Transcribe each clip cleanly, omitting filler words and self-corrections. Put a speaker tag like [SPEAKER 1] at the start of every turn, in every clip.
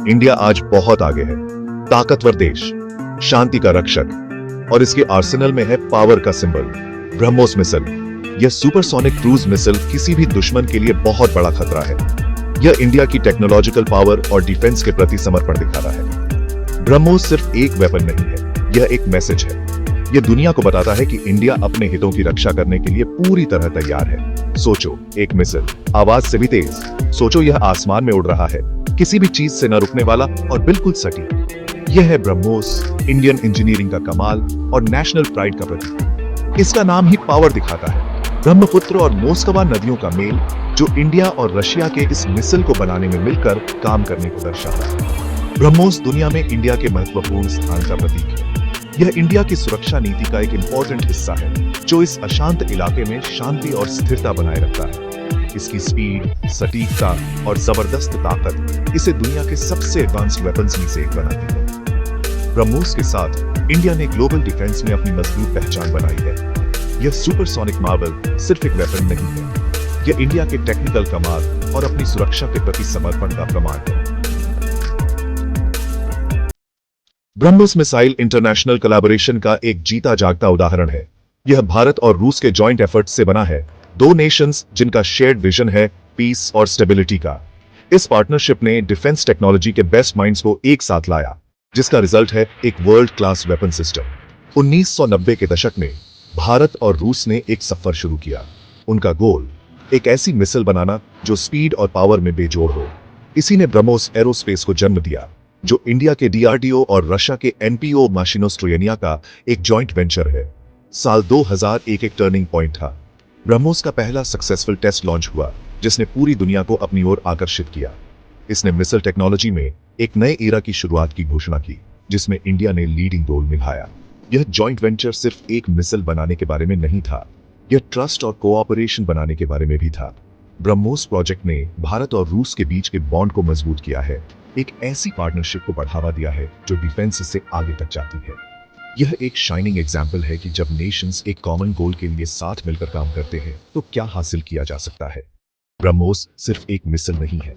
[SPEAKER 1] India आज बहुत आगे है। ताकतवर देश, शांति का रक्षक और इसके आर्सेनल में है पावर का सिंबल ब्रह्मोस मिसाइल। यह सुपरसोनिक क्रूज मिसाइल किसी भी दुश्मन के लिए बहुत बड़ा खतरा है। यह इंडिया की टेक्नोलॉजिकल पावर और डिफेंस के प्रति समर्पण दिखा रहा है। ब्रह्मोस सिर्फ एक वेपन नहीं है, यह एक मैसेज है। यह दुनिया को बताता है कि इंडिया अपने हितों की रक्षा करने के लिए पूरी तरह तैयार है। सोचो, एक मिसाइल, आवाज से भी तेज। सोचो, यह आसमान में उड़ रहा है, किसी भी चीज से न रुकने वाला और बिल्कुल सटीक। यह है ब्रह्मोस, इंडियन इंजीनियरिंग का कमाल और नेशनल प्राइड का प्रतीक। इसका नाम ही पावर दिखाता है। ब्रह्मपुत्र और मोस्कवा नदियों का मेल, जो इंडिया और रशिया के इस मिसाइल को बनाने में मिलकर काम करने को दर्शाता है। ब्रह्मोस दुनिया में इंडिया के महत्वपूर्ण स्थान का प्रतीक है। यह इंडिया की सुरक्षा नीति का एक इंपॉर्टेंट हिस्सा है, जो इस अशांत इलाके में शांति और स्थिरता बनाए रखता है। इसकी स्पीड, सटीकता और जबरदस्त ताकत इसे दुनिया के सबसे एडवांस्ड वेपन्स में से एक बनाती है। ब्रह्मोस के साथ इंडिया ने ग्लोबल डिफेंस में अपनी मजबूत पहचान बनाई है। यह सुपरसोनिक मार्वल सिर्फ एक वेपन नहीं है, यह इंडिया के टेक्निकल कमाल और अपनी सुरक्षा के प्रति समर्पण का प्रमाण है। ब्रह्मोस मिसाइल इंटरनेशनल कोलैबोरेशन का एक जीता जागता उदाहरण है। यह भारत और रूस के जॉइंट एफर्ट्स से बना है, दो नेशंस जिनका शेयर्ड विजन है पीस और स्टेबिलिटी का। इस पार्टनरशिप ने डिफेंस टेक्नोलॉजी के बेस्ट माइंड्स को एक साथ लाया, जिसका रिजल्ट है एक वर्ल्ड क्लास वेपन सिस्टम। 1990 के दशक में भारत और रूस ने एक सफर शुरू किया। उनका गोल एक ऐसी मिसाइल बनाना जो स्पीड और पावर में बेजोड़ हो। इसी ने ब्रह्मोस एरोस्पेस को जन्म दिया, जो इंडिया के डीआरडीओ और रशिया के एनपीओ माशिनोस्ट्रोयनिया का एक जॉइंट वेंचर है। साल 2001 एक टर्निंग पॉइंट था। ब्रह्मोस का पहला सक्सेसफुल टेस्ट लॉन्च हुआ, जिसने पूरी दुनिया को अपनी ओर आकर्षित किया। इसने मिसाइल टेक्नोलॉजी में एक नए एरा की शुरुआत की घोषणा की, जिसमें इंडिया ने लीडिंग रोल निभाया। यह जॉइंट वेंचर सिर्फ एक मिसाइल बनाने के बारे में नहीं था, यह ट्रस्ट और कोऑपरेशन बनाने के बारे में भी था। ब्रह्मोस प्रोजेक्ट ने भारत और रूस के बीच के बॉन्ड को मजबूत किया है, एक ऐसी पार्टनरशिप को बढ़ावा दिया है जो डिफेंस से आगे तक जाती है। यह एक शाइनिंग एग्जाम्पल है कि जब नेशंस एक कॉमन गोल के लिए साथ मिलकर काम करते हैं तो क्या हासिल किया जा सकता है। ब्रह्मोस सिर्फ एक मिसाइल नहीं है,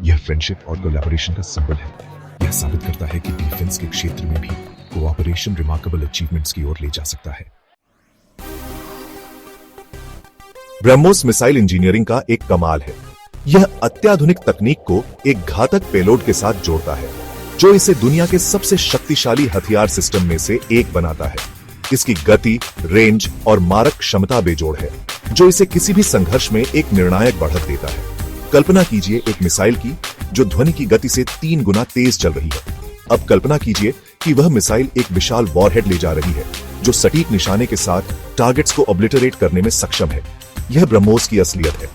[SPEAKER 1] यह फ्रेंडशिप और कोलैबोरेशन का सिंबल है। यह साबित करता है कि डिफेंस के क्षेत्र में भी कोऑपरेशन रिमार्केबल अचीवमेंट्स की ओर ले जा सकता है। ब्रह्मोस मिसाइल इंजीनियरिंग का एक कमाल है। यह अत्याधुनिक तकनीक को एक घातक पेलोड के साथ जोड़ता है, जो इसे दुनिया के सबसे शक्तिशाली हथियार सिस्टम में से एक बनाता है। इसकी गति, रेंज और मारक क्षमता बेजोड़ है, जो इसे किसी भी संघर्ष में एक निर्णायक बढ़त देता है। कल्पना कीजिए एक मिसाइल की जो ध्वनि की गति से 3 गुना तेज चल रही है। अब कल्पना कीजिए कि वह मिसाइल एक विशाल वॉरहेड ले जा रही है, जो सटीक निशाने के साथ टारगेट्स को ऑब्लिटरेट करने में सक्षम है। यह ब्रह्मोस की असलियत है।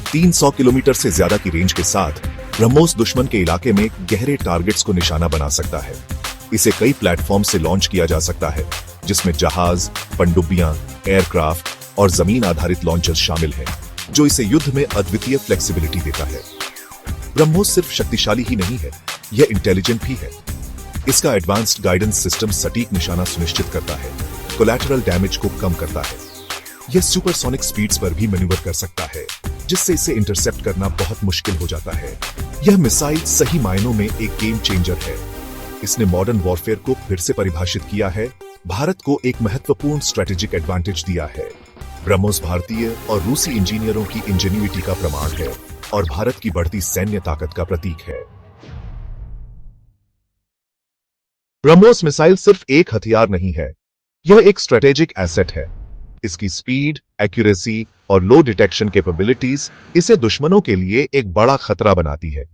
[SPEAKER 1] 300 किलोमीटर से ज्यादा की रेंज के साथ ब्रह्मोस दुश्मन के इलाके में गहरे टारगेट्स को निशाना बना सकता है। इसे कई प्लेटफॉर्म से लॉन्च किया जा सकता है, जिसमें जहाज, पनडुब्बियां, एयरक्राफ्ट और जमीन आधारित लॉन्चर्स शामिल हैं, जो इसे युद्ध में अद्वितीय फ्लेक्सिबिलिटी देता है। ब्रह्मोस सिर्फ शक्तिशाली ही नहीं है, यह इंटेलिजेंट भी है। इसका एडवांस्ड गाइडेंस सिस्टम सटीक निशाना सुनिश्चित करता है, कोलैटरल डैमेज को कम करता है। यह सुपरसोनिक स्पीड्स पर भी मैन्यूवर कर सकता है, जिससे इसे इंटरसेप्ट करना बहुत मुश्किल हो जाता है। यह मिसाइल सही मायनों में एक गेम चेंजर है। इसने मॉडर्न वॉरफेयर को फिर से परिभाषित किया है, भारत को एक महत्वपूर्ण स्ट्रेटेजिक एडवांटेज दिया है। ब्रह्मोस भारतीय और रूसी इंजीनियरों की इंजीनियरिटी का प्रमाण है और भारत की बढ़ती सैन्य ताकत का प्रतीक है। ब्रह्मोस मिसाइल सिर्फ एक हथियार नहीं है, यह एक स्ट्रेटेजिक एसेट है। इसकी स्पीड, एक्यूरेसी और लो डिटेक्शन कैपेबिलिटीज इसे दुश्मनों के लिए एक बड़ा खतरा बनाती है।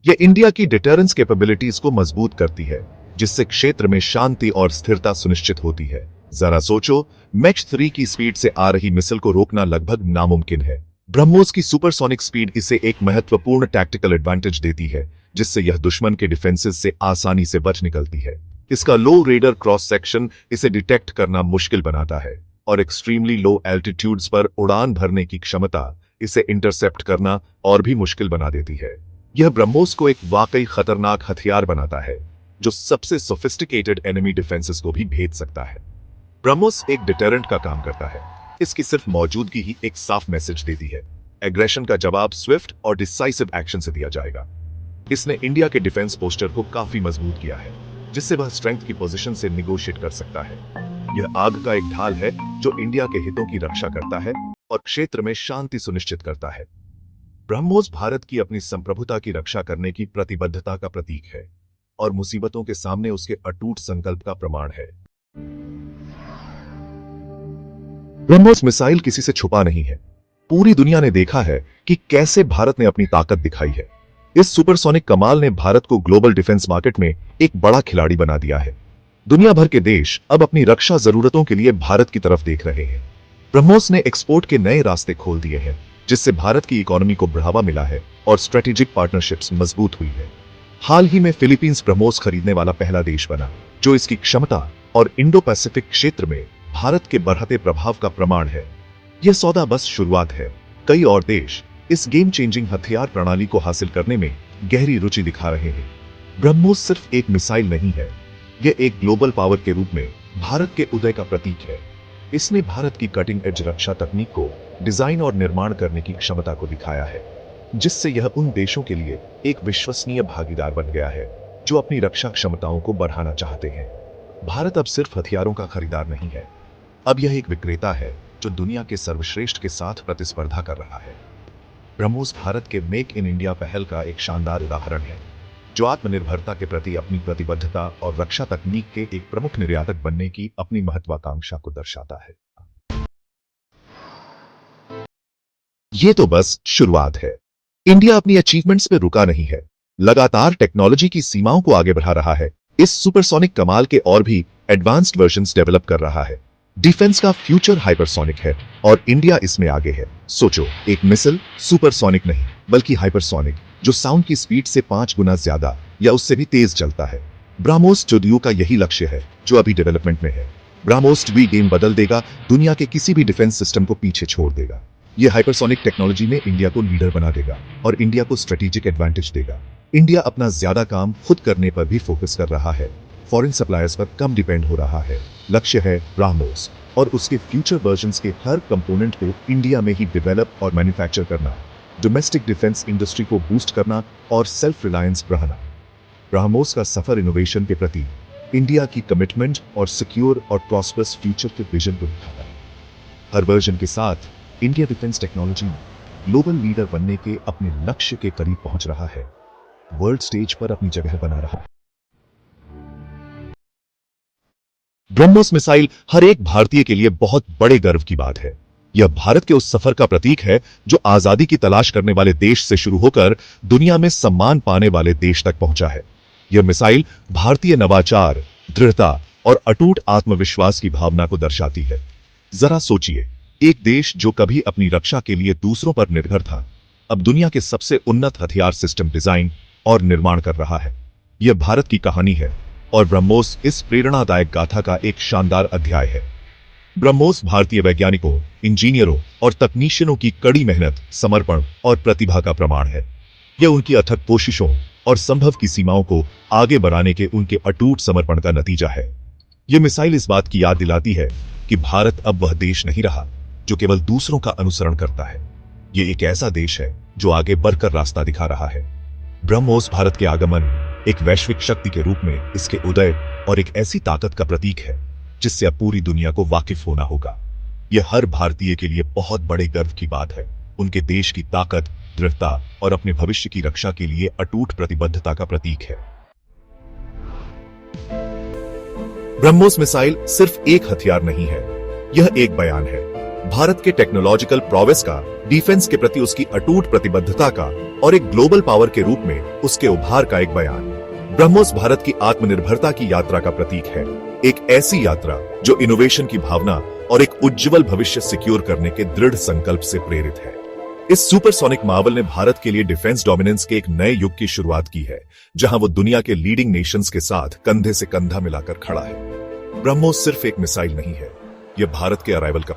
[SPEAKER 1] यह इंडिया की डिटरेंस कैपेबिलिटीज को मजबूत करती है, जिससे क्षेत्र में शांति और स्थिरता सुनिश्चित होती है। जरा सोचो, मैच 3 की स्पीड से आ रही मिसाइल को रोकना लगभग नामुमकिन है। ब्रह्मोस की सुपरसोनिक स्पीड इसे एक महत्वपूर्ण टैक्टिकल एडवांटेज देती है, जिससे यह दुश्मन के डिफेंसेस से आसानी से बच निकलती है। इसका लो रेडर क्रॉस सेक्शन इसे डिटेक्ट करना मुश्किल बनाता है और एक्सट्रीमली लो एल्टीट्यूड्स पर उड़ान भरने की क्षमता इसे इंटरसेप्ट करना और भी मुश्किल बना देती है। यह ब्रह्मोस को एक वाकई खतरनाक हथियार बनाता है, जो सबसे सोफिस्टिकेटेड एनिमी डिफेंसेस को भी भेद सकता है। ब्रह्मोस एक डिटरेंट का काम करता है। इसकी सिर्फ मौजूदगी ही एक साफ मैसेज देती है, एग्रेशन का जवाब स्विफ्ट और डिसाइसिव एक्शन से दिया जाएगा। इसने इंडिया के डिफेंस पोस्टर को काफी मजबूत किया है, जिससे वह स्ट्रेंथ की पोजीशन से निगोशिएट कर सकता है। यह आग का एक ढाल है जो इंडिया के हितों की रक्षा करता है और क्षेत्र में शांति सुनिश्चित करता है। ब्रह्मोस भारत की अपनी संप्रभुता की रक्षा करने की प्रतिबद्धता का प्रतीक है और मुसीबतों के सामने उसके अटूट संकल्प का प्रमाण है। ब्रह्मोस मिसाइल किसी से छुपा नहीं है। पूरी दुनिया ने देखा है कि कैसे भारत ने अपनी ताकत दिखाई है। इस सुपरसोनिक कमाल ने भारत को ग्लोबल डिफेंस मार्केट में एक बड़ा खिलाड़ी बना दिया है। दुनिया भर के देश अब अपनी रक्षा जरूरतों के लिए भारत की तरफ देख रहे हैं। ब्रह्मोस ने एक्सपोर्ट के नए रास्ते खोल दिए हैं, जिससे भारत की इकोनॉमी को बढ़ावा मिला है और स्ट्रेटेजिक पार्टनरशिप्स मजबूत हुई है। हाल ही में फिलीपींस ब्रह्मोस खरीदने वाला पहला देश बना, जो इसकी क्षमता और इंडो पैसिफिक क्षेत्र में भारत के बढ़ते प्रभाव का प्रमाण है। यह सौदा बस शुरुआत है। कई और देश इस गेम चेंजिंग हथियार प्रणाली को हासिल करने में गहरी रुचि दिखा रहे हैं। ब्रह्मोस सिर्फ एक मिसाइल नहीं है, यह एक ग्लोबल पावर के रूप में भारत के उदय का प्रतीक है। इसने भारत की कटिंग एज रक्षा तकनीक को डिजाइन और निर्माण करने की क्षमता को दिखाया है, जिससे यह उन देशों के लिए एक विश्वसनीय भागीदार बन गया है जो अपनी रक्षा क्षमताओं को बढ़ाना चाहते हैं। भारत अब सिर्फ हथियारों का खरीदार नहीं है, अब यह एक विक्रेता है जो दुनिया के सर्वश्रेष्ठ के साथ प्रतिस्पर्धा कर रहा है। ब्रह्मोस भारत के मेक इन इंडिया पहल का एक शानदार उदाहरण है, जो आत्मनिर्भरता के प्रति अपनी प्रतिबद्धता और रक्षा तकनीक के एक प्रमुख निर्यातक बनने की अपनी महत्वाकांक्षा को दर्शाता है। ये तो बस शुरुआत है। इंडिया अपनी अचीवमेंट्स पे रुका नहीं है, लगातार टेक्नोलॉजी की सीमाओं को आगे बढ़ा रहा है। इस सुपरसोनिक कमाल के और भी एडवांस्ड वर्जन्स डेवलप कर रहा है। डिफेंस का फ्यूचर हाइपरसोनिक है और इंडिया इसमें आगे है। सोचो, एक मिसाइल सुपरसोनिक नहीं बल्कि हाइपरसोनिक, जो साउंड की स्पीड से 5 गुना ज्यादा या उससे भी तेज चलता है। ब्रह्मोस स्टूडियो का यही लक्ष्य है, जो अभी डेवलपमेंट में है। ब्रह्मोस भी गेम बदल देगा, दुनिया के किसी भी डिफेंस सिस्टम को पीछे छोड़ देगा। यह हाइपरसोनिक टेक्नोलॉजी में इंडिया को लीडर बना देगा और इंडिया को स्ट्रेटेजिक एडवांटेज देगा। इंडिया अपना ज्यादा काम खुद करने पर भी फोकस कर रहा है, फॉरेन सप्लायर्स पर कम डिपेंड हो रहा है। लक्ष्य है ब्रह्मोस और उसके फ्यूचर वर्जन्स के हर कंपोनेंट को इंडिया में ही डेवलप और मैन्युफैक्चर करना, डोमेस्टिक डिफेंस इंडस्ट्री को बूस्ट करना और सेल्फ रिलायंस बढ़ाना। ब्रह्मोस का सफर इनोवेशन के प्रति इंडिया की कमिटमेंट और सिक्योर और प्रॉस्परस फ्यूचर के विजन को दिखाता है। हर वर्जन के साथ इंडिया डिफेंस टेक्नोलॉजी में ग्लोबल लीडर बनने के अपने लक्ष्य के करीब पहुंच रहा है, वर्ल्ड स्टेज पर अपनी जगह बना रहा है। ब्रह्मोस मिसाइल हर एक भारतीय के लिए बहुत बड़े गर्व की बात है। यह भारत के उस सफर का प्रतीक है जो आजादी की तलाश करने वाले देश से शुरू होकर दुनिया में सम्मान पाने वाले देश तक पहुंचा है। यह मिसाइल भारतीय नवाचार, दृढ़ता और अटूट आत्मविश्वास की भावना को दर्शाती है। जरा सोचिए, एक देश जो कभी अपनी रक्षा के लिए दूसरों पर निर्भर था, अब दुनिया के सबसे उन्नत हथियार सिस्टम डिजाइन और निर्माण कर रहा है। यह भारत की कहानी है और ब्रह्मोस इस प्रेरणादायक गाथा का एक शानदार अध्याय है। ब्रह्मोस भारतीय वैज्ञानिकों, इंजीनियरों और तकनीशियनों की कड़ी मेहनत, समर्पण और प्रतिभा का प्रमाण है। यह उनकी अथक कोशिशों और संभव की सीमाओं को आगे बढ़ाने के उनके अटूट समर्पण का नतीजा है। यह मिसाइल इस बात की याद दिलाती है कि भारत अब वह देश नहीं रहा जो केवल दूसरों का अनुसरण करता है। यह एक ऐसा देश है जो आगे बढ़कर रास्ता दिखा रहा है। ब्रह्मोस भारत के आगमन, एक वैश्विक शक्ति के रूप में इसके उदय और एक ऐसी ताकत का प्रतीक है जिससे अब पूरी दुनिया को वाकिफ होना होगा। यह हर भारतीय के लिए बहुत बड़े गर्व की बात है। उनके देश की ताकत, दृढ़ता और अपने भविष्य की रक्षा के लिए अटूट प्रतिबद्धता का प्रतीक है। ब्रह्मोस मिसाइल सिर्फ एक हथियार नहीं है, यह एक बयान है भारत के टेक्नोलॉजिकल प्रोवेस का, डिफेंस के प्रति उसकी अटूट प्रतिबद्धता का और एक ग्लोबल पावर के रूप में उसके उभार का एक बयान। ब्रह्मोस भारत की आत्मनिर्भरता की यात्रा का प्रतीक है, एक ऐसी यात्रा जो इनोवेशन की भावना और एक उज्जवल भविष्य सिक्योर करने के दृढ़ संकल्प से प्रेरित है। इस सुपरसोनिक मार्वल ने भारत के लिए डिफेंस डोमिनेंस के एक नए युग की शुरुआत की है, जहां वो दुनिया के लीडिंग नेशंस के साथ कंधे से कंधा मिलाकर खड़ा है। ब्रह्मोस सिर्फ एक मिसाइल नहीं है, यह भारत के अराइवल का